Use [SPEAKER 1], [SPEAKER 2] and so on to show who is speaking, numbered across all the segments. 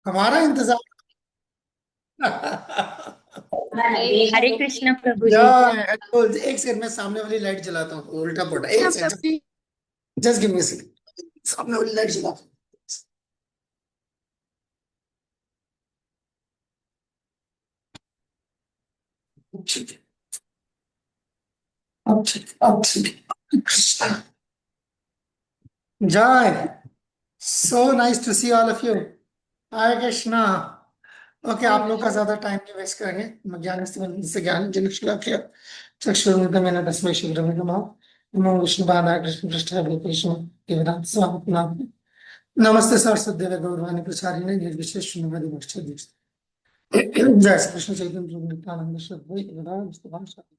[SPEAKER 1] हमारा इंतजार।
[SPEAKER 2] हरे कृष्ण प्रभु
[SPEAKER 1] या
[SPEAKER 2] जी।
[SPEAKER 1] तो एक सेकंड में सामने वाली लाइट जलाता हूँ, उल्टा पड़ा। एक second, just give me second. सामने वाली लाइट जलाता हूँ। ठीक है, अब ठीक, अब ठीक। कृष्णा, जय। So nice to see all of you. Hare Krishna. Okay, आप लोग का ज्यादा टाइम नहीं वेस्ट करेंगे। ज्ञान से ज्ञान जिन चक्षुर्मिलितं तस्मै श्रीगुरवे नमः। नमो विष्णुपादाय कृष्ण पृष्ठाय कृष्ण देवनाथ स्वामी नाम। नमस्ते सरस्वती देवे गौरवाणी प्रचारिणे निर्विशेष शून्यवादी भक्ष्य। जय श्री कृष्ण चैतन्य प्रभु नित्यानंद श्री अद्वैत गदाधर शिवासादि।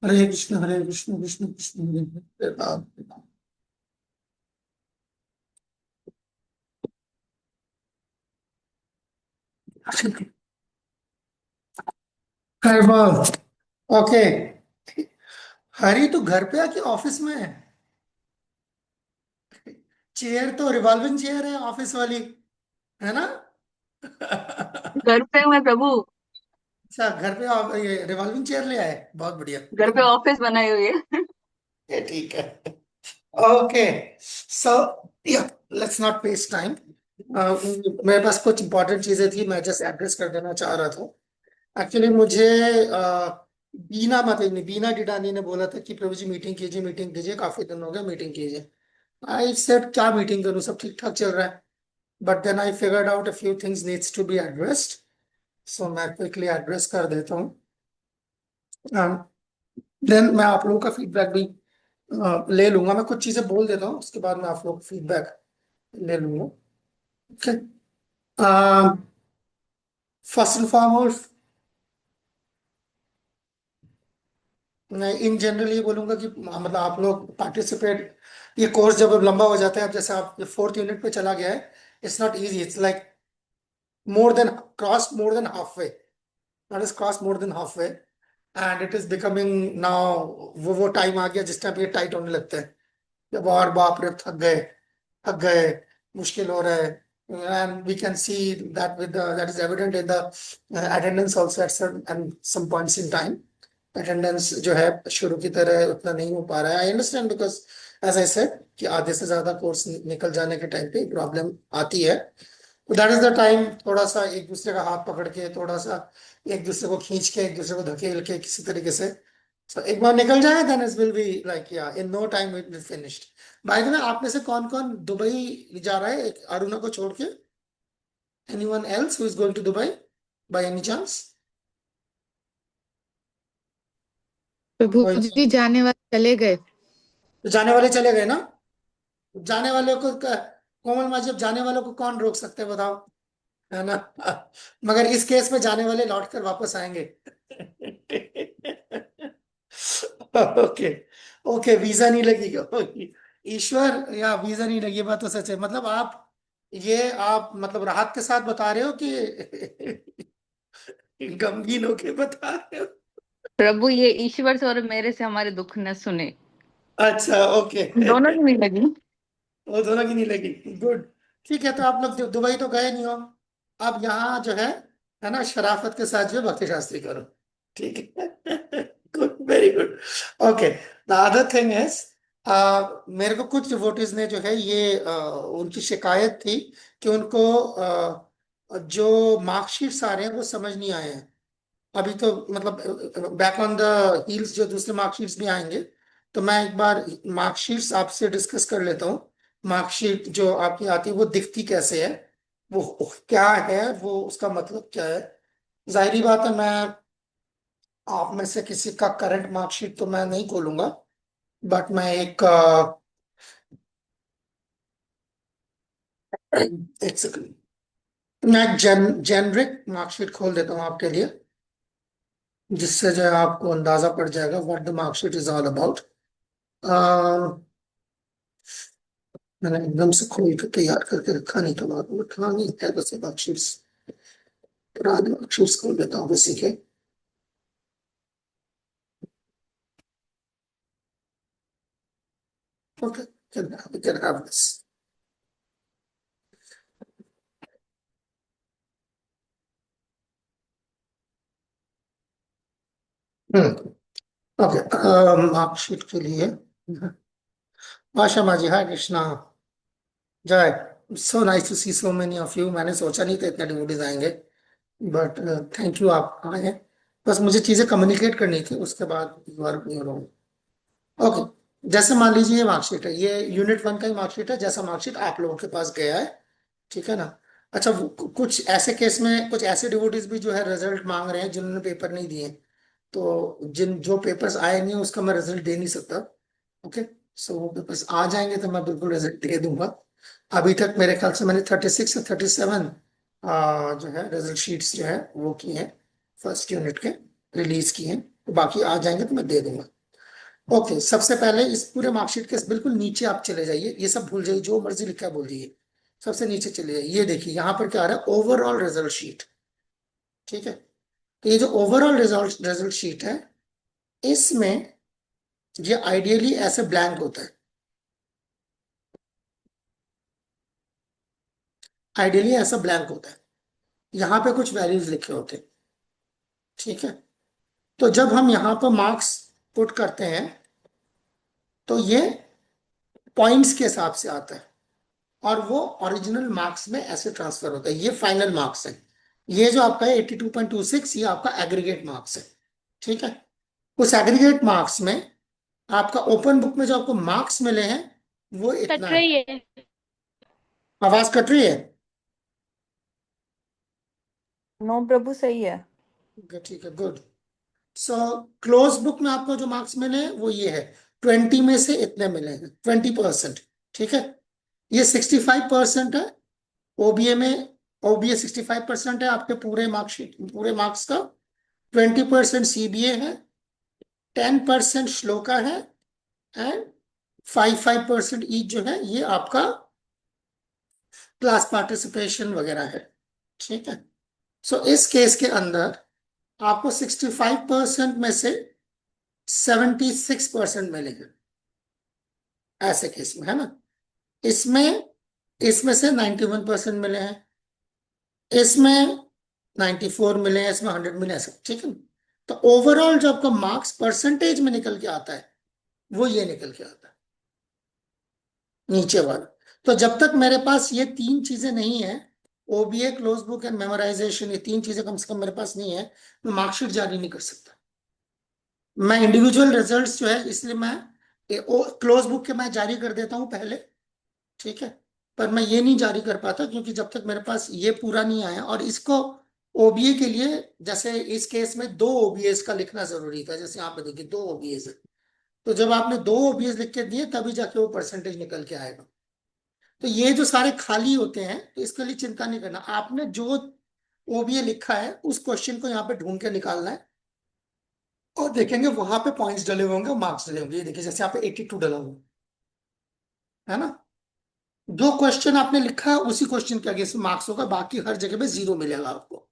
[SPEAKER 1] हरे कृष्ण कृष्ण कृष्ण हरे हरे राम राम। हरे बोल। ओके, हरी तो घर पे आके ऑफिस में है। चेयर तो रिवॉल्विंग चेयर है ऑफिस वाली, है ना?
[SPEAKER 2] घर पे हूँ मैं प्रभु।
[SPEAKER 1] अच्छा, घर पे ये रिवॉल्विंग चेयर ले आए, बहुत बढ़िया।
[SPEAKER 2] घर पे ऑफिस बनाई हुई है।
[SPEAKER 1] ये ठीक है। ओके, सो या लेट्स नॉट वेस्ट टाइम। मेरे पास कुछ इंपॉर्टेंट चीजें थी, मैं जस्ट एड्रेस कर देना चाह रहा था। एक्चुअली मुझे बीना मतलब नहीं, बीना डिडानी ने बोला था कि प्रभु जी मीटिंग कीजिए, काफी दिन हो गए, मीटिंग कीजिए। आई सेड क्या मीटिंग करूं, सब ठीक ठाक चल रहा है। But then I figured out a few things needs to be addressed. So मैं क्विकली एड्रेस कर देता हूँ। देन मैं आप लोगों का फीडबैक भी ले लूंगा। मैं कुछ चीजें बोल देता हूँ, उसके बाद मैं आप लोगों का फीडबैक ले लूंगा। ओके, फर्स्ट एंड फॉरमोस्ट मैं इन जनरल ये बोलूंगा कि मतलब आप लोग पार्टिसिपेट। ये कोर्स जब लंबा हो जाता है, अब जैसे आप फोर्थ यूनिट पे चला गया है, it's not easy, it's like more than cross more than half way. Not is cross more than half way, and it is becoming now वो टाइम आ गया जिस टाइम ये टाइट होने लगता है। जब और बाप रे, थक गए, मुश्किल हो रहा है। And we can see that with that is evident in the attendance also at some points in time. Attendance जो है शुरू की तरह उतना नहीं हो पा रहा है। I understand, because as I said कि आधे से ज्यादा कोर्स निकल जाने के टाइम पे प्रॉब्लम आती है। दैट इज द टाइम, थोड़ा सा एक दूसरे का हाथ पकड़ के, थोड़ा सा एक दूसरे को खींच के, एक दूसरे को धकेल के किसी तरीके से, so एक बार निकल जाए, then it will be like yeah in no time it will finished. By the way, आप में से कौन कौन दुबई जा रहा है, एक अरुणा को छोड़ के? Anyone else who is going to Dubai by any chance?
[SPEAKER 2] Prabhu
[SPEAKER 1] कोई नहीं।
[SPEAKER 2] जी जाने वाले चले गए।
[SPEAKER 1] तो जाने वाले चले गए ना? जाने वाले को कोमल माँ, जब जाने वालों को कौन रोक सकते हैं बताओ, है ना? मगर इस केस में जाने वाले लौट कर वापस आएंगे। ओके, ओके, वीजा नहीं लगेगा। ईश्वर, या वीजा नहीं लगी, ये बात तो सच है। मतलब आप, ये आप मतलब राहत के साथ बता रहे हो कि गमगीन होके बता रहे हो?
[SPEAKER 2] प्रभु ये ईश्वर से और मेरे से हमारे दुख न सुने।
[SPEAKER 1] अच्छा, ओके।
[SPEAKER 2] दोनों की नहीं लगी।
[SPEAKER 1] वो दोनों की नहीं लगी, गुड। ठीक है, तो आप लोग दुबई तो गए नहीं हो, अब यहाँ जो है ना, शराफत के साथ जो है भक्ति शास्त्री करो। ठीक है। Good, very good. Okay, the other thing is, मेरे को कुछ डिवोटीज ने जो है ये उनकी शिकायत थी कि उनको जो मार्कशीट्स आ रहे हैं वो समझ नहीं आए हैं अभी। तो मतलब बैक ऑन द हील्स जो दूसरे मार्कशीट्स भी आएंगे, तो मैं एक बार मार्कशीट्स आपसे डिस्कस कर लेता हूँ। मार्कशीट जो आपकी आती है वो दिखती कैसे है, वो क्या है, वो उसका मतलब क्या है। जाहिरी बात है, मैं आप में से किसी का करंट मार्कशीट तो मैं नहीं खोलूंगा, बट मैं एक सेकंड, मैं जेनरिक मार्कशीट खोल देता हूँ आपके लिए, जिससे जो है आपको अंदाजा पड़ जाएगा what the marksheet is all about. मैंने एकदम से खोल के तैयार करके रखा नहीं था, बात में रखा नहीं है, बस एक अक्षर, पुराने अक्षर खोल लेता हूँ किसी के। Okay, can have this. Okay, marksheet के लिए आशा माँ जी, हाय कृष्णा, जय, so nice to see so many of you. मैंने सोचा नहीं था इतने डिवोटीज आएंगे, बट थैंक यू, आप आए हैं। बस मुझे चीजें कम्युनिकेट करनी थी, उसके बाद you are your own. Okay, जैसे मान लीजिए ये मार्कशीट है, ये यूनिट 1 का ही मार्कशीट है, जैसा मार्कशीट आप लोगों के पास गया है, ठीक है ना। अच्छा, कुछ ऐसे केस में कुछ ऐसे डिवोटीज भी जो है रिजल्ट मांग रहे हैं जिन्होंने पेपर नहीं दिए, तो जिन जो पेपर्स आए नहीं उसका मैं रिजल्ट दे नहीं सकता। ओके, सो वो पेपर्स आ जाएंगे तो मैं बिल्कुल रिजल्ट दे दूंगा। अभी तक मेरे ख्याल से मैंने 36 या 37 जो है रिजल्ट शीट्स जो है वो किए हैं, फर्स्ट यूनिट के रिलीज किए हैं, तो बाकी आ जाएंगे तो मैं दे दूंगा। ओके, सबसे पहले इस पूरे मार्कशीट के बिल्कुल नीचे आप चले जाइए, ये सब भूल जाइए, जो मर्जी लिखा है भूल जाइए, सबसे नीचे चले जाइए। ये देखिए यहाँ पर क्या आ रहा है, ओवरऑल रिजल्ट शीट, ठीक है। तो ये जो ओवरऑल रिजल्ट रिजल्ट शीट है, इसमें ये आइडियली ऐसे ब्लैंक होता है, आइडियली ऐसा ब्लैंक होता है, यहाँ पे कुछ वैल्यूज लिखे होते हैं, ठीक है। तो जब हम यहाँ पर मार्क्स पुट करते हैं तो ये पॉइंट्स के हिसाब से आता है, और वो ओरिजिनल मार्क्स में ऐसे ट्रांसफर होता है। ये फाइनल मार्क्स है, ये जो आपका है 82.26, ये आपका एग्रीगेट मार्क्स है, ठीक है। उस एग्रीगेट मार्क्स में आपका ओपन बुक में जो आपको मार्क्स मिले हैं वो इतना
[SPEAKER 2] कट
[SPEAKER 1] है।
[SPEAKER 2] रही है।
[SPEAKER 1] आवाज कट रही है?
[SPEAKER 2] नो प्रभु, सही है।
[SPEAKER 1] ठीक है, गुड। सो क्लोज बुक में आपको जो मार्क्स मिले हैं वो ये है, 20 में से इतने मिले हैं, 20%, ठीक है। ये 65% है ओबीए में, ओबीए 65% है आपके पूरे मार्कशीट, पूरे मार्क्स का। 20% सीबीए है, 10% श्लोका है, एंड 5% ईच जो है ये आपका क्लास पार्टिसिपेशन वगैरह है, ठीक है। सो इस केस के अंदर आपको 65% में से 76% मिलेंगे, ऐसे केस में, है ना। इसमें इसमें से 91% मिले हैं, इसमें 94 मिले हैं, इसमें 100 मिले हैं, सब ठीक है। तो ओवरऑल जो आपका मार्क्स परसेंटेज में निकल के आता है वो ये निकल के आता है, नीचे वाला। तो जब तक मेरे पास ये तीन चीजें नहीं है, OBA, close book and memorisation, ये तीन चीजें कम से कम मेरे पास नहीं है, मैं मार्कशीट जारी नहीं कर सकता। मैं इंडिविजुअल रिजल्ट्स जो है, इसलिए मैं क्लोज बुक के मैं जारी कर देता हूं पहले, ठीक है। पर मैं ये नहीं जारी कर पाता क्योंकि जब तक मेरे पास ये पूरा नहीं आया, और इसको ओबीए के लिए, जैसे इस केस में दो ओबीएस का लिखना जरूरी था, जैसे यहाँ पे देखिए दो ओबीएस है, तो जब आपने दो ओबीएस लिख के दिए तभी जाके वो परसेंटेज निकल के आएगा। तो ये जो सारे खाली होते हैं, तो इसके लिए चिंता नहीं करना, आपने जो ओबीए लिखा है उस क्वेश्चन को यहाँ पे ढूंढ के निकालना है, और देखेंगे वहां पे पॉइंट्स डले होंगे, मार्क्स डले होंगे। ये देखिए जैसे यहाँ पे 82 डला हुआ है ना, जो क्वेश्चन आपने लिखा है उसी क्वेश्चन के आगे से मार्क्स होगा, बाकी हर जगह पे जीरो मिलेगा आपको।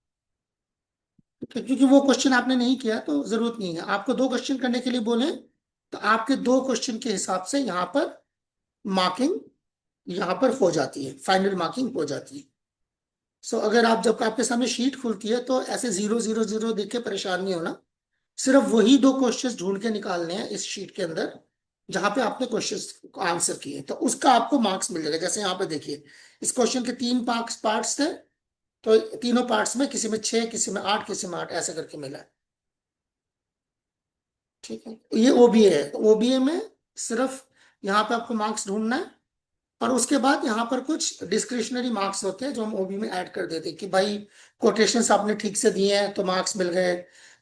[SPEAKER 1] क्योंकि वो क्वेश्चन आपने नहीं किया तो जरूरत नहीं है, आपको दो क्वेश्चन करने के लिए बोले तो आपके दो क्वेश्चन के हिसाब से यहाँ पर मार्किंग यहाँ पर हो जाती है, फाइनल मार्किंग हो जाती है। सो अगर आप, जब आपके सामने शीट खुलती है तो ऐसे 0 0 0 देख के परेशान नहीं होना, सिर्फ वही दो क्वेश्चंस ढूंढ के निकालने हैं इस शीट के अंदर जहां पे आपने क्वेश्चंस को आंसर किए, तो उसका आपको मार्क्स मिल जाएगा। जैसे यहाँ पे देखिए, इस क्वेश्चन के तीन पार्ट्स थे, तो तीनों पार्ट्स में किसी में 6, किसी में 8, किसी में 8, ऐसे करके मिला है, ठीक है। ये ओबीए है, तो ओबीए में सिर्फ यहाँ पे आपको मार्क्स ढूंढना है, और उसके बाद यहाँ पर कुछ डिस्क्रिशनरी मार्क्स होते हैं जो हम ओबी में ऐड कर देते हैं कि भाई कोटेशंस आपने ठीक से दिए हैं तो मार्क्स मिल गए,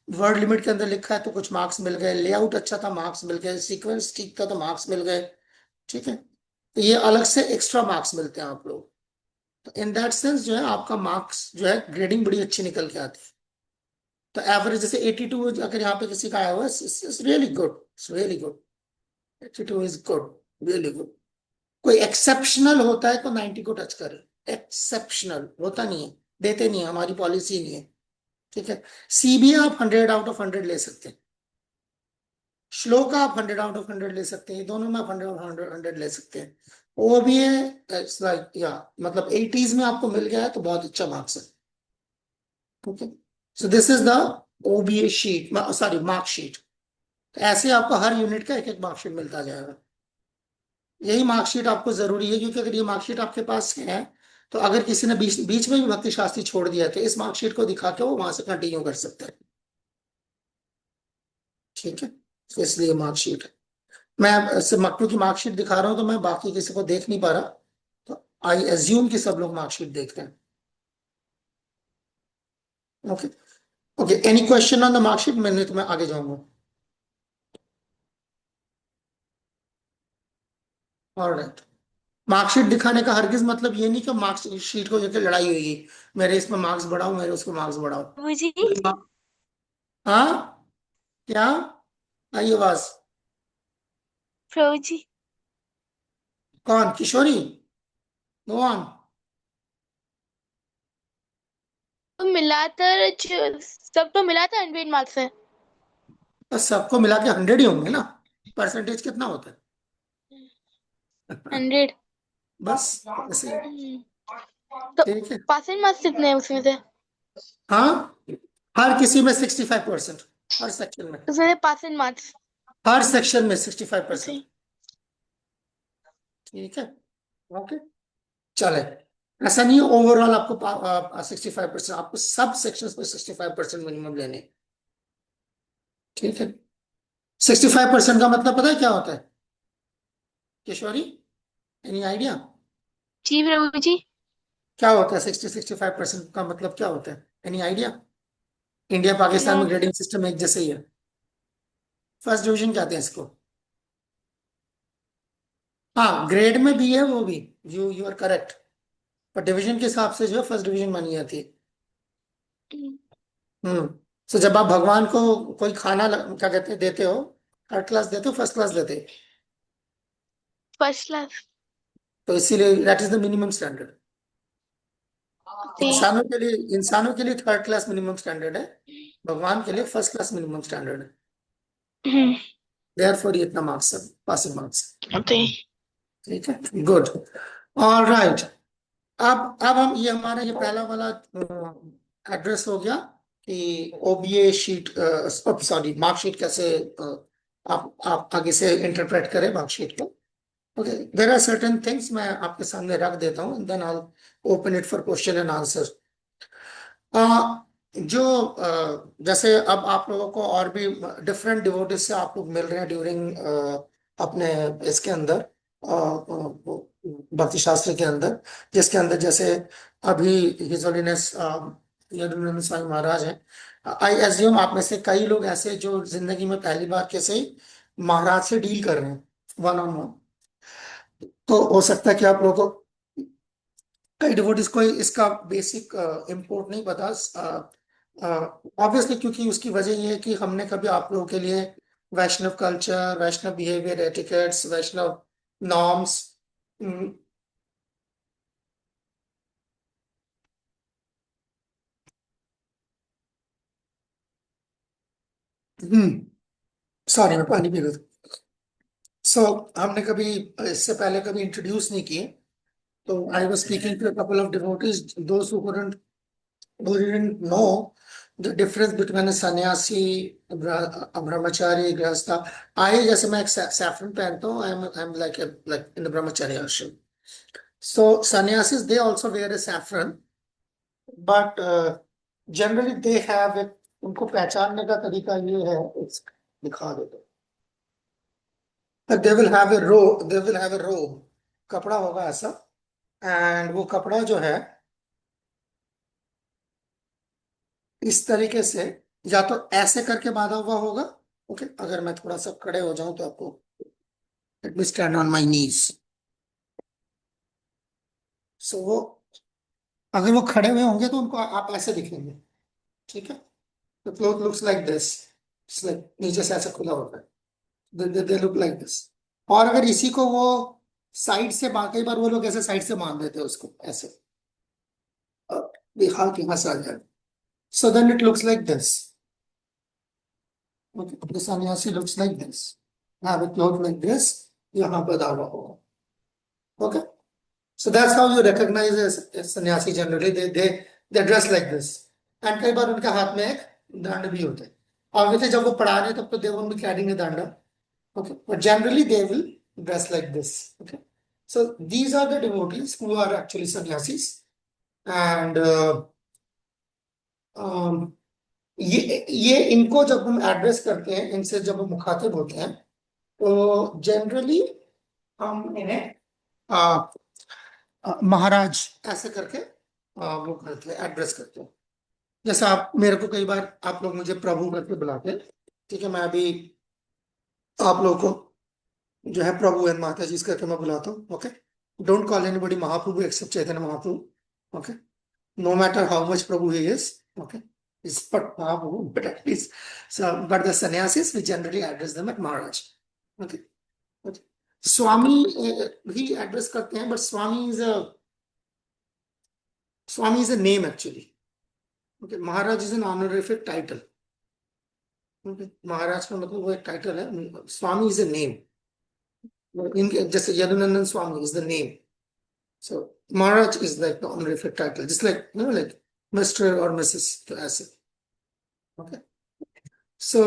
[SPEAKER 1] वर्ड लिमिट के अंदर लिखा है तो कुछ मार्क्स मिल गए, लेआउट अच्छा था मार्क्स मिल गए, सीक्वेंस ठीक था तो मार्क्स मिल गए, ठीक है। तो ये अलग से एक्स्ट्रा मार्क्स मिलते हैं आप लोग। तो इन दैट सेंस जो है आपका मार्क्स जो है ग्रेडिंग बड़ी अच्छी निकल के आती है। तो एवरेज जैसे 82 अगर यहाँ पे किसी का आया हुआ है, it's really good, it's really good, 82 is good, really good. कोई एक्सेप्शनल होता है तो 90 को टच करे, एक्सेप्शनल होता नहीं है, देते नहीं है, हमारी पॉलिसी नहीं है, ठीक है। सीबीए आप 100 आउट ऑफ 100 ले सकते हैं, श्लोक आप 100 आउट ऑफ 100 ले सकते हैं, ये दोनों में आप 100 ले सकते हैं। वो भी है, इट्स लाइक या मतलब 80s में आपको मिल गया है तो बहुत अच्छा मार्क्स है, ठीक है। So this is the OBA sheet, sorry marksheet. ऐसे आपको हर यूनिट का एक एक मार्कशीट मिलता जाएगा। यही मार्कशीट आपको जरूरी है, क्योंकि अगर ये मार्कशीट आपके पास है तो अगर किसी ने बीच बीच में भी भक्ति शास्त्री छोड़ दिया तो इस मार्कशीट को दिखा के वो वहां से कंटिन्यू कर सकता है। ठीक है, तो इसलिए मार्कशीट है। मैं सिर्फ मक्टू की मार्कशीट दिखा रहा हूं, तो मैं बाकी किसी को देख नहीं पा रहा, तो आई एज्यूम कि सब लोग मार्कशीट देखते हैं। Okay. Okay, any question on the marksheet? मैंने तो मैं आगे जाऊंगा। ऑलराइट। मार्कशीट दिखाने का हरगिज मतलब ये नहीं कि मार्कशीट को लेकर लड़ाई होगी, मेरे इसमें मार्क्स बढ़ाओ, मेरे उसमें मार्क्स बढ़ाओ।
[SPEAKER 3] बाबूजी,
[SPEAKER 1] कोई हाँ, क्या? आई आवाज?
[SPEAKER 3] प्रभुजी,
[SPEAKER 1] कौन? किशोरी? Go on.
[SPEAKER 3] तो मिलाकर सब तो मिला था 100 मार्क्स है।
[SPEAKER 1] बस सबको मिला के 100 ही होंगे ना, परसेंटेज कितना होता है?
[SPEAKER 3] 100।
[SPEAKER 1] बस ऐसे ही।
[SPEAKER 3] तो
[SPEAKER 1] ठीक है।
[SPEAKER 3] पासिंग मार्क्स कितने हैं उसमें से?
[SPEAKER 1] हाँ, हर किसी में 65%, हर सेक्शन में,
[SPEAKER 3] उसमें से पासिंग मार्क्स।
[SPEAKER 1] हर सेक्शन में 65%।
[SPEAKER 3] उसे
[SPEAKER 1] ठीक है। ओके, चले। ऐसा नहीं है ओवरऑल आपको 65%, आपको सब सेक्शंस में 65% मिनिमम लेने। ठीक है। 65% का मतलब पता है क्या होता है किशोरी? Any idea?
[SPEAKER 3] जी प्रभुजी।
[SPEAKER 1] क्या होता है 60-65% का मतलब क्या होता है? Any idea? India Pakistan
[SPEAKER 3] no.
[SPEAKER 1] में ग्रेडिंग सिस्टम एक जैसे ही है। फर्स्ट डिवीजन कहते हैं इसको। हाँ, ग्रेड में भी है वो भी, यू आर करेक्ट, पर डिवीजन के हिसाब से जो है फर्स्ट डिवीजन मानी जाती है। हम्म। तो जब आप भगवान को कोई खाना क्या कहते हैं देते हो, थर्ड क्लास देते हो, फर्स्ट क्लास देते हो?
[SPEAKER 3] First class.
[SPEAKER 1] तो इसीलिए that is the minimum standard.
[SPEAKER 3] जी।
[SPEAKER 1] इंसानों के लिए थर्ड क्लास मिनिमम स्टैंडर्ड है, भगवान के लिए फर्स्ट क्लास मिनिमम स्टैंडर्ड है। देयरफॉर ये इतना मार्क्स है, पासिंग मार्क्स।
[SPEAKER 3] जी।
[SPEAKER 1] ठीक है, गुड। All right. अब हम ये हमारा ये पहला वाला एड्रेस हो गया कि ओबीए शीट, सॉरी मार्कशीट कैसे आप आगे से इंटरप्रेट करें मार्कशीट को। Okay, there are certain things मैं आपके सामने रख देता हूँ, then I open it for question and answer. जो जैसे अब आप लोगों को और भी डिफरेंट डिवोटीज से आप लोग मिल रहे हैं ड्यूरिंग अपने इसके अंदर भक्ति शास्त्र के अंदर, जिसके अंदर जैसे अभी हिज होलीनेस यदुनंद स्वामी महाराज हैं। आई एज्यूम आप में से कई लोग ऐसे जो जिंदगी में पहली बार कैसे महाराज से डील कर रहे हैं वन ऑन वन, तो हो सकता है कि आप लोगों को, कई डिवोटीज को इसका बेसिक इम्पोर्ट नहीं पता, ऑब्वियसली, क्योंकि उसकी वजह ये है कि हमने कभी आप लोगों के लिए वैष्णव कल्चर, वैष्णव बिहेवियर एटिकेट्स, वैष्णव नॉर्म्स, सॉरी मैं पानी पी रहा था। सो हमने कभी इससे पहले कभी इंट्रोड्यूस नहीं किए, तो I was speaking to a couple of devotees, दोस्त who didn't know the difference between a सन्यासी, ब्रह्मचारी, गृहस्थ। आई जैसे मैं एक सैफरन पहनता हूँ, I am like in the brahmachari ashram. So sannyasis they also wear a saffron, but generally they have it, उनको पहचानने का तरीका ये है, दिखा देते, they will have a row, they will have a robe, कपड़ा होगा ऐसा, एंड वो कपड़ा जो है इस तरीके से, या तो ऐसे करके बांधा हुआ होगा। ओके, अगर मैं थोड़ा सा खड़े हो जाऊं तो आपको, let me stand on my knees. So वो, अगर वो खड़े हुए होंगे तो उनको आप ऐसे दिखेंगे। ठीक है, तो cloth looks like this, like नीचे से ऐसा खुला होता है, दे लुक लाइक दिस। और अगर इसी को वो साइड से बांध, कई बार वो लोग ऐसे साइड से बांध देते हैं उसको ऐसे, हाथ के यहाँ से आ जाए, so then it looks like this. Okay, the sannyasi looks like this. Have a cloth like this. यहाँ पर दावा होगा. Okay, so that's how you recognize a sannyasi generally. They dress like this. And कई बार उनके हाथ में एक दंड भी होते हैं। ऑब्वियसली जब वो पढ़ा रहे हैं तब तो they won't be carrying a दंड, okay, but generally they will dress like this, okay. So these are the devotees who are actually sannyasis, and um, ये इनको जब हम एड्रेस करते हैं, इनसे जब हम मुखातिब होते हैं, तो जनरली हम इन्हें महाराज ऐसे करके वो करते हैं, एड्रेस करते हैं। जैसे आप मेरे को कई बार आप लोग मुझे प्रभु करके बुलाते हैं, ठीक है, मैं अभी आप लोगों को जो है प्रभु एंड माता जी करके मैं बुलाता हूँ, okay. Don't call anybody Mahaprabhu except Chaitanya Mahaprabhu, okay, no matter how much prabhu he is, okay, is but Mahaprabhu, but at least so, but the sannyasis we generally address them at Maharaj, okay, okay. Swami भी address करते हैं, but Swami is a name actually, okay. Maharaj is an honorific title, okay. Maharaj का मतलब वो एक title है, Swami is a name, in जैसे Yadunandan Swami is the name, so Maharaj is like the honorific title, just like like Mr. or Mrs. तो ऐसे, okay. So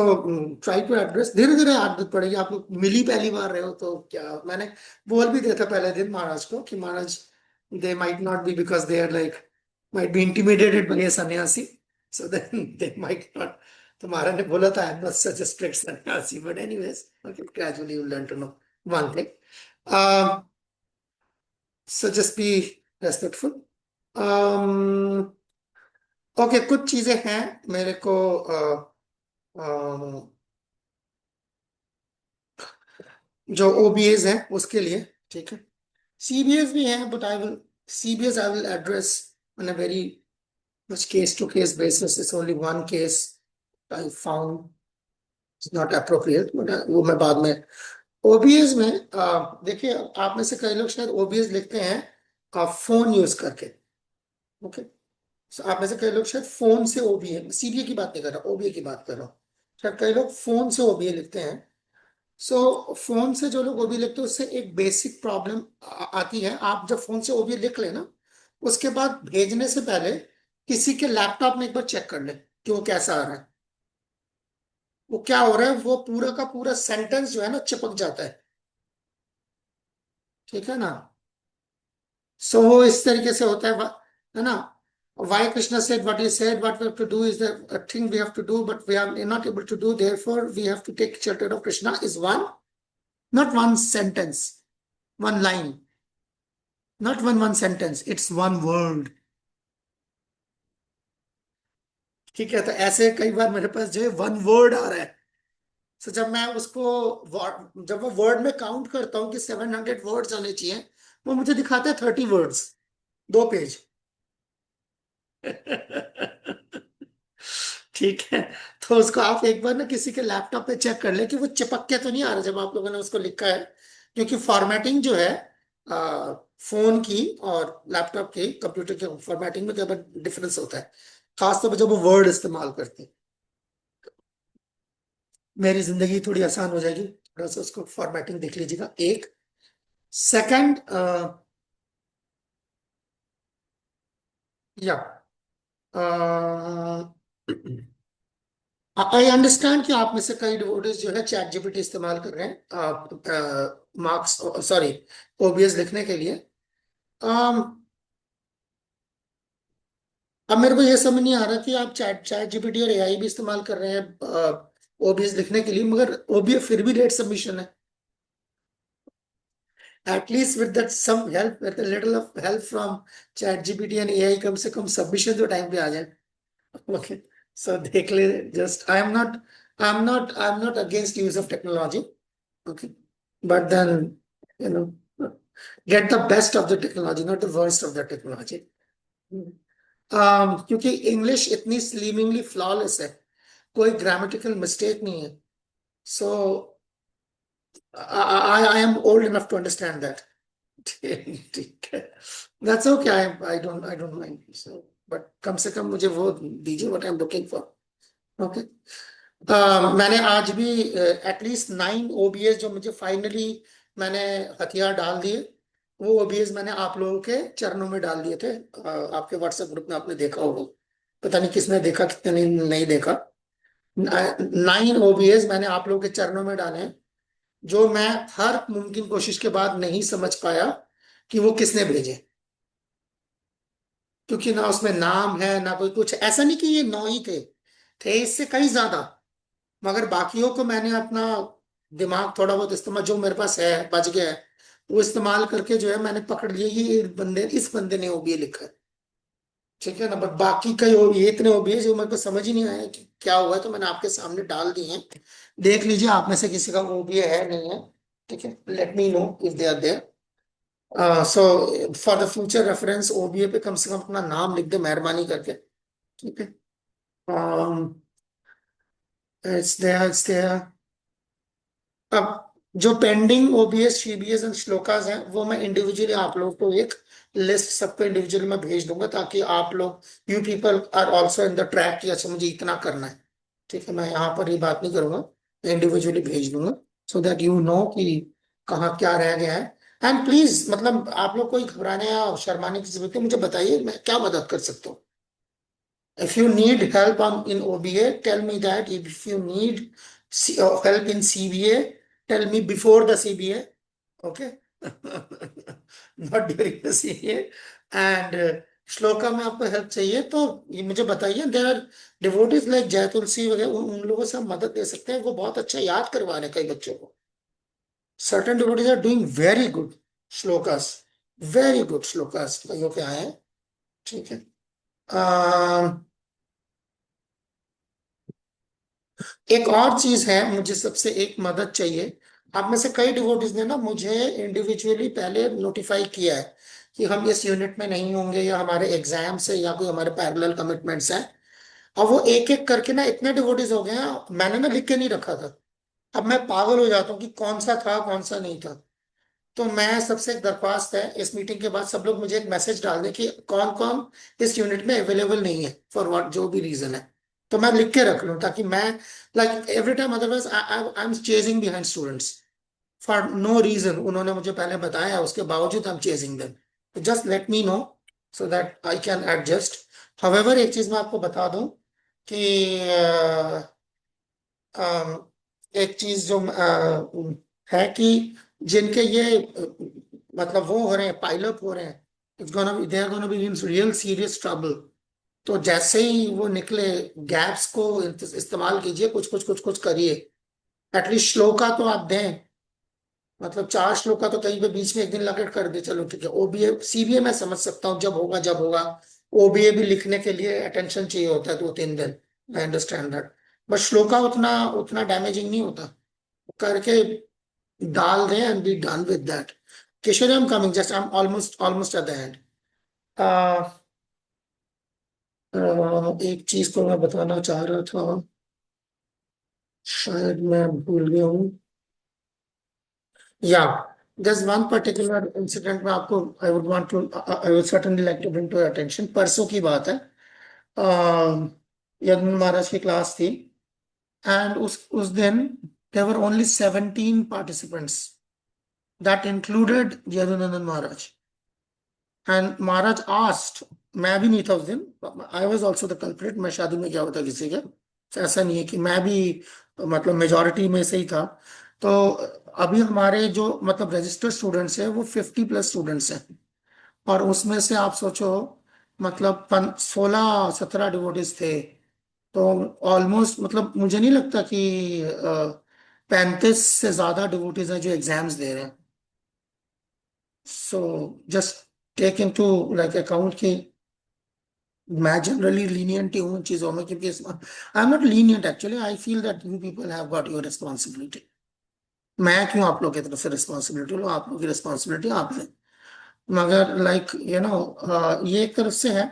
[SPEAKER 1] try to address, धीरे धीरे आदत पड़ेगी। आप लोग मिली पहली बार रहे हो तो क्या, मैंने बोल भी दिया था पहले दिन महाराज को कि Maharaj they might not be, because they are like might be intimidated by a sannyasi, so then they might not. तो महाराज ने बोला था I am not such a strict sannyasi, but anyways okay, gradually you learn to know one thing, so just be respectful. Okay, कुछ चीजें हैं मेरे को जो ओबीएस है उसके लिए, ठीक है। सीबीएस भी है, but CBS I will address on a very much case to case basis. It's only one case I found it's not appropriate, but वो मैं बाद में। ओबीएस में देखिए, आप में से कई लोग शायद ओबीएस लिखते हैं फोन यूज करके, ओके। आप में से कई लोग शायद फोन से ओबीए, सीबीए की बात नहीं कर रहा, ओबीए की बात कर रहा हूँ। शायद कई लोग फोन से ओबीए लिखते हैं। सो फोन से जो लोग ओबी लिखते हैं उससे एक बेसिक प्रॉब्लम आती है। आप जब फोन से ओबी लिख लेना, उसके बाद भेजने से पहले किसी के लैपटॉप में एक बार चेक कर ले कि वो कैसा आ रहा है। वो क्या हो रहा है, वो पूरा का पूरा सेंटेंस जो है ना चिपक जाता है, ठीक है ना। सो वो इस तरीके से होता है ना। Why Krishna said what he said, what we have to do is the thing we have to do, but we are not able to do. Therefore, we have to take shelter of Krishna is one, not one sentence, one line, not one sentence, it's one word, ठीक है। तो ऐसे कई बार मेरे पास जो है one word आ रहा है, तो जब मैं उसको जब वो वर्ड में काउंट करता हूँ कि 700 वर्ड्स आने चाहिए, वो मुझे दिखाता है 30 वर्ड्स, 2 पेज। ठीक है। तो उसको आप एक बार ना किसी के लैपटॉप पे चेक कर ले कि वो चिपक के तो नहीं आ रहा जब आप लोगों ने उसको लिखा है, क्योंकि फॉर्मेटिंग जो है फोन की और लैपटॉप की, कंप्यूटर के फॉर्मेटिंग में कई बार डिफरेंस होता है, खासतौर पर जब वो वर्ड इस्तेमाल करते हैं। मेरी जिंदगी थोड़ी आसान हो जाएगी, थोड़ा सा उसको फॉर्मेटिंग देख लीजिएगा। एक सेकंड, या आई अंडरस्टैंड कि आप में से कई डिवोटीज जो है चैट जीपीटी इस्तेमाल कर रहे हैं मार्क्स, सॉरी, ओबीएस लिखने के लिए। अब मेरे को ये समझ नहीं आ रहा कि आप चैट चैट जीपीटी और एआई भी इस्तेमाल कर रहे हैं ओबीएस लिखने के लिए, मगर ओबीएस फिर भी लेट सबमिशन है। At least with that some help, with a little of help from ChatGPT and AI, कम से कम सबमिशन तो टाइम पे आ जाए, ओके। सो देख ले, just I am not against use of technology, okay, but then you know get the best of the technology, not the worst of the technology. क्योंकि English इतनी स्लीमिंगली फ्लॉलेस है, कोई grammatical mistake नहीं है। So I am old enough to understand that. ठीक है, that's okay, I don't mind, so but कम से कम मुझे वो दीजिए what I am looking for, okay. मैंने आज भी एटलीस्ट 9 ओबीएस जो मुझे फाइनली मैंने हथियार डाल दिए, वो ओबीएस मैंने आप लोगों के चरणों में डाल दिए थे। आपके व्हाट्सएप ग्रुप में आपने देखा होगा, पता नहीं किसने देखा किसने नहीं देखा। 9 ओबीएस मैंने आप लोगों के चरणों में डाले हैं, जो मैं हर मुमकिन कोशिश के बाद नहीं समझ पाया कि वो किसने भेजे, क्योंकि ना उसमें नाम है ना कोई कुछ, ऐसा नहीं कि ये 9 ही थे इससे कई ज्यादा। मगर बाकियों को मैंने अपना दिमाग थोड़ा बहुत इस्तेमाल जो मेरे पास है बच गया है, वो इस्तेमाल करके जो है मैंने पकड़ लिया कि ये बंदे इस बंदे ने ओबीए लिखा है। ठीक है ना, बट बाकी कई ये इतने ओबीए जो मेरे को समझ ही नहीं आया कि क्या हुआ है, तो मैंने आपके सामने डाल दिए हैं। देख लीजिए आप में से किसी का ओबीए है नहीं है। ठीक है, let me know if they are there. So for the future reference OBA पे कम से कम अपना नाम लिख दे मेहरबानी करके। ठीक है, इट्स देयर। अब जो pending OBS CBS and shlokas हैं वो मैं इंडिविजुअली आप लोगों को एक लिस्ट सबको इंडिविजुअली मैं भेज दूंगा, ताकि आप लोग you people are also in the track कि अच्छा मुझे इतना करना है। ठीक है, मैं यहाँ पर ये बात नहीं करूंगा, इंडिविजुअली भेज दूंगा, सो दैट यू नो कि कहाँ क्या रह गया है। एंड प्लीज मतलब आप लोग कोई घबराने या शर्माने की जरूरत है, मुझे बताइए मैं क्या मदद कर सकता हूँ। If you need help in OBA, tell me that. If you need help in CBA, tell me before the CBA. Okay? Not during the CBA. And shloka में आपको हेल्प चाहिए तो ये मुझे बताइए। देर आर डिवोटीज लाइक जय तुलसी वगैरह, उन लोगों से हम मदद दे सकते हैं, वो बहुत अच्छा याद करवा रहे हैं कई बच्चों को। Certain devotees are doing very good shlokas, very good shlokas कईयों के आए हैं। ठीक है, एक और चीज है, मुझे सबसे एक मदद चाहिए। आप में से कई डिवोटीज ने ना मुझे इंडिविजुअली पहले नोटिफाई किया है कि हम इस यूनिट में नहीं होंगे, या हमारे एग्जाम्स है, या कोई हमारे पैरेलल कमिटमेंट्स हैं। और वो एक एक करके ना इतने डिवोटीज हो गए हैं, मैंने ना लिख के नहीं रखा था। अब मैं पागल हो जाता हूँ कि कौन सा था कौन सा नहीं था। तो मैं सबसे एक दरख्वास्त है, इस मीटिंग के बाद सब लोग मुझे एक मैसेज डाल दें कि कौन कौन इस यूनिट में अवेलेबल नहीं है फॉर व्हाट जो भी रीजन है, तो मैं लिख के रख लूं, ताकि मैं like every time otherwise I am chasing behind students for no reason. उन्होंने मुझे पहले बताया, उसके बावजूद आई एम चेजिंग देम। तो just let me know so that I can adjust. However एक चीज मैं आपको बता दूं कि एक चीज जो है कि जिनके ये मतलब वो हो रहे हैं, पाइलअप हो रहे हैं, it's gonna be they are gonna be in real serious trouble. तो जैसे ही वो निकले, गैप्स को इस्तेमाल कीजिए, कुछ करिए। एटलीस्ट श्लोका तो आप दें, मतलब 4 श्लोका तो कहीं पे बीच में एक दिन लगे कर दे, चलो ठीक है। ओबीए सीबीए मैं समझ सकता हूँ, जब होगा। ओबीए भी लिखने के लिए अटेंशन चाहिए होता है 2-3 दिन, I understand that. But shloka उतना उतना डैमेजिंग नहीं होता, करके डाल दें and be done with that. Kishore, I am coming, just I am almost at the end. एक चीज को मैं बताना चाह रहा था, शायद मैं भूल गया हूँ। या there's one particular incident में आपको I would certainly like to bring to your attention। परसों की बात है, यदुन महाराज की क्लास थी, एंड उस दिन there were only 17 participants, that included Yadunandan Maharaj। And Maharaj asked, मैं भी नहीं था उस दिन, I was also the culprit, मैं शादी में गया होता किसी के, तो ऐसा नहीं है कि मैं भी मतलब मेजोरिटी में से ही था। तो अभी हमारे जो मतलब रजिस्टर्ड स्टूडेंट्स हैं वो 50+ स्टूडेंट्स हैं, और उसमें से आप सोचो मतलब 16-17 डिवोटीज थे। तो ऑलमोस्ट मतलब मुझे नहीं लगता कि 35 से ज्यादा डिवोटीज हैं जो एग्जाम्स दे रहे हैं। So just take into like account कि मैं जनरली लीनियंट ही हूँ इन चीजों में, क्योंकि आई am not lenient actually, I feel that you people have got your responsibility. मैं क्यों आप लोग की तरफ से रिस्पॉन्सिबिलिटी लो, आप लोग की रिस्पॉन्सिबिलिटी आप लें। मगर लाइक ये एक तरफ से है,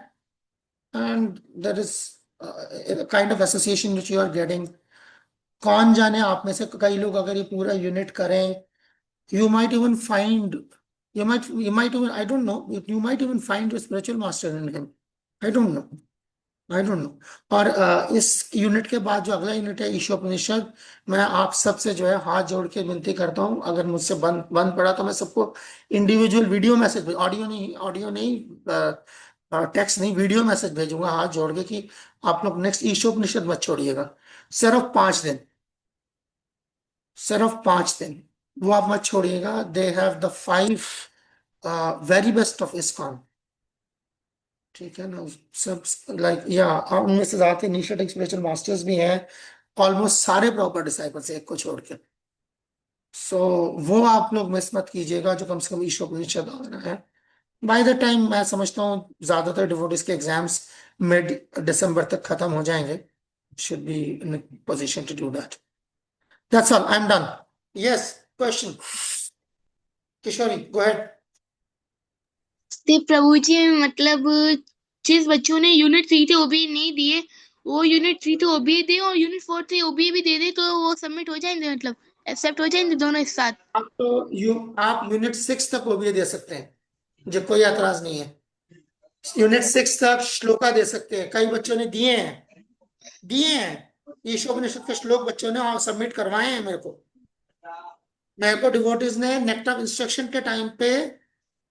[SPEAKER 1] and there is kind of association which you are getting. कौन जाने आप में से कई लोग अगर ये पूरा यूनिट करें, you might even find you might even, I don't know, you might even find a spiritual master in him। I don't know, I don't know। और इस यूनिट के बाद जो अगला यूनिट है ईशोपनिषद, मैं आप सबसे जो है हाथ जोड़ के विनती करता हूँ, अगर मुझसे बंद बंद पड़ा तो मैं सबको इंडिविजुअल वीडियो मैसेज, ऑडियो नहीं टेक्स्ट नहीं, वीडियो मैसेज भेजूंगा हाथ जोड़ के कि आप लोग नेक्स्ट ईशोपनिषद मत छोड़िएगा। सिर्फ 5 दिन, सिर्फ 5 दिन वो आप मत छोड़िएगा। They have the 5 very best of ISKCON, ठीक है ना। सब लाइक या उनमें से ज्यादा निशा स्पिरिचुअल मास्टर्स भी हैं, ऑलमोस्ट सारे प्रॉपर डिसाइपल्स एक को छोड़ के। सो वो आप लोग मिस मत कीजिएगा, जो कम से कम ईशोपनिषद आ रहा है। बाय द टाइम मैं समझता हूँ ज्यादातर डिवोटीज के एग्जाम्स मिड दिसंबर तक खत्म हो जाएंगे। Should be in position to do that. That's all, I am done. Yes, question Kishori, go ahead.
[SPEAKER 3] ते प्रभु जी, मतलब जिस बच्चों ने यूनिट 3 थे ओबीए नहीं दिए, वो यूनिट 3 थे ओबीए दे और यूनिट 4 थे ओबीए भी दे दे, तो वो सबमिट हो जाएंगे, मतलब एक्सेप्ट हो जाएंगे दोनों एक साथ।
[SPEAKER 1] आप यूनिट 6 तक वो भी दे सकते हैं, जो कोई एतराज नहीं है। यूनिट 6 तक श्लोका दे सकते हैं, कई बच्चों ने दिए हैं, दिए हैं। ईशोपनिषद के श्लोक बच्चों ने सबमिट करवाए हैं मेरे को डिवोटीज ने नेक्ट ऑफ इंस्ट्रक्शन के टाइम पे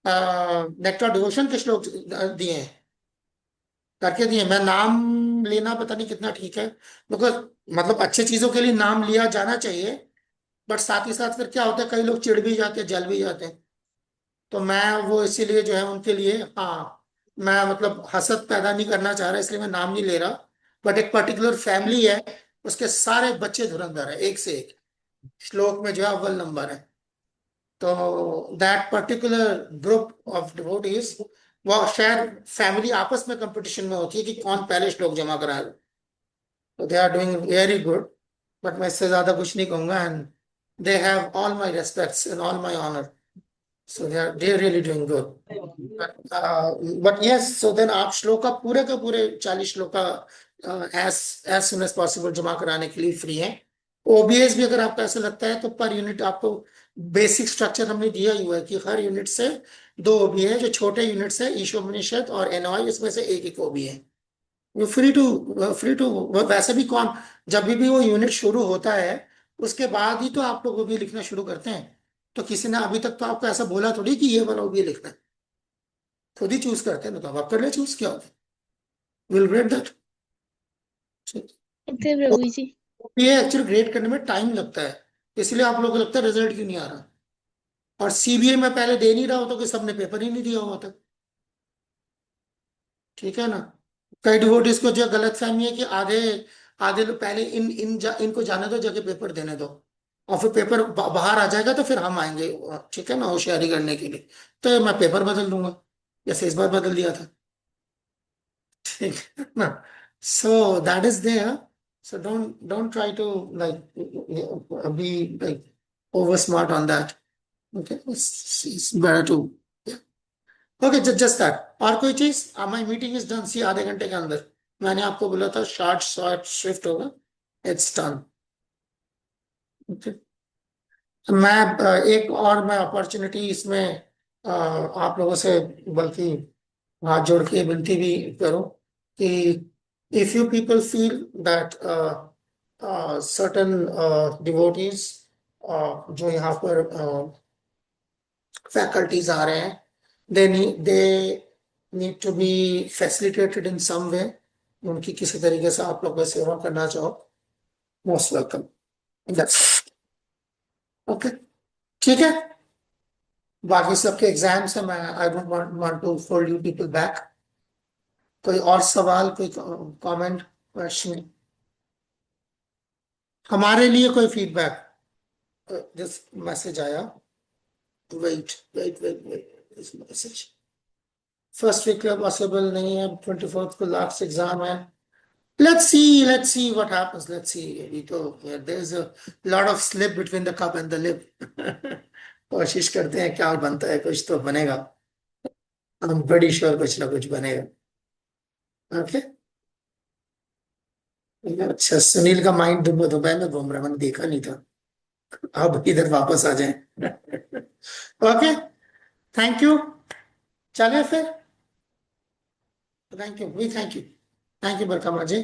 [SPEAKER 1] नेक्ट ऑफ डिवोशन के श्लोक दिए हैं, करके दिए। मैं नाम लेना पता नहीं कितना ठीक है, बिकॉज मतलब अच्छी चीजों के लिए नाम लिया जाना चाहिए, बट साथ ही साथ फिर क्या होता है, कई लोग चिढ़ भी जाते हैं, जल भी जाते हैं। तो मैं वो इसीलिए जो है उनके लिए, हाँ, मैं मतलब हसद पैदा नहीं करना चाह रहा, इसलिए मैं नाम नहीं ले रहा। बट एक पर्टिकुलर फैमिली है, उसके सारे बच्चे धुरंधर है, एक से एक श्लोक में जो है अव्वल नंबर है। तो that particular group of devotees, वो शायद फैमिली आपस में कंपटीशन में होती है कि कौन पहले श्लोक जमा कराए। तो they are doing very good, but मैं इससे ज्यादा कुछ नहीं कहूंगा। And they have all my respects and all my honour, so they're really doing good. But yes, so then आप श्लोका पूरे का पूरे 40 shloka as soon as possible जमा कराने के लिए फ्री है। ओबीएस भी अगर आपको ऐसा लगता है तो पर यूनिट आपको बेसिक स्ट्रक्चर हमने दिया ही हुआ है कि हर यूनिट से 2 ओबी है, जो छोटे यूनिट है ईशोपनिषद और एनओआई, इसमें से एक एक ओबी है। वो फ्री टू वैसे भी कौन, जब भी वो यूनिट शुरू होता है उसके बाद ही तो आप लोग वो भी लिखना शुरू करते हैं। तो किसी ने अभी तक तो आपको ऐसा बोला थोड़ी कि ये वाला वो भी लिखना है, खुद ही चूज करते हैं ना। तो आप कर ले चूज, क्या होता है, विल ग्रेड दैट।
[SPEAKER 3] ते प्रभु जी।
[SPEAKER 1] ये एक्चुअली ग्रेड करने में टाइम लगता है, इसलिए आप लोगों को लगता है रिजल्ट क्यों नहीं आ रहा। और सीबीए में पहले दे नहीं रहा होता कि सबने पेपर ही नहीं दिया हुआ था, ठीक है ना। कई डिवोटीज को जो गलत फहमी है कि आधे आधे लोग पहले इनको जाने दो, जगह पेपर देने दो, और फिर पेपर बाहर आ जाएगा तो फिर हम आएंगे, ठीक है ना, होशियारी करने के लिए। तो मैं पेपर बदल दूंगा, जैसे इस बार बदल दिया था, ठीक है ना। So that is there. So don't try to like be like over smart on that. Okay, it's better to, okay, just that. और कोई चीज, my meeting is done, see आधे घंटे के अंदर। मैंने आपको बोला था शॉर्ट शॉर्ट शिफ्ट होगा, इट्स डन। ओके, मैं एक और मैं अपॉर्चुनिटी इसमें आप लोगों से बल्कि हाथ जोड़ के विनती भी करूं कि if you people feel that certain devotees जो यहाँ पर फैकल्टीज आ रहे हैं, they need to be facilitated in some way। उनकी किसी तरीके से आप लोग सेवा करना चाहो, मोस्ट वेलकम। दैट्स ओके, ठीक है। बाकी सबके एग्जाम्स है, मैं I don't want to hold you people back. कोई और सवाल, कोई कमेंट, क्वेश्चन, हमारे लिए कोई फीडबैक? दिस मैसेज आया, wait wait wait wait, this message first week में पॉसिबल नहीं है, 24th को लास्ट एग्जाम है। Let's see what happens. Let's see. अभी तो there's a lot of slip between the cup and the lip. कोशिश करते हैं, क्या बनता है, कुछ तो बनेगा। I'm pretty sure कुछ ना कुछ बनेगा। ओके, अच्छा, सुनील का माइंड दुबई में घूम रहा है, मैंने देखा नहीं था। अब इधर वापस आ जाए। Okay, thank you. चले फिर, thank you, we thank you बरकमा जी।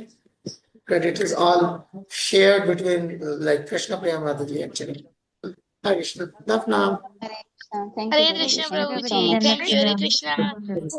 [SPEAKER 1] Credit is all shared between like Krishna Priya Mataji actually. Hare Krishna. Love now.
[SPEAKER 2] Hare Krishna, thank you
[SPEAKER 3] Hare
[SPEAKER 2] Prabhu ji,
[SPEAKER 3] Krishna
[SPEAKER 2] thank
[SPEAKER 3] Prabhu
[SPEAKER 2] you
[SPEAKER 3] ji,
[SPEAKER 2] so
[SPEAKER 3] thank you, Hare Krishna.
[SPEAKER 2] Much.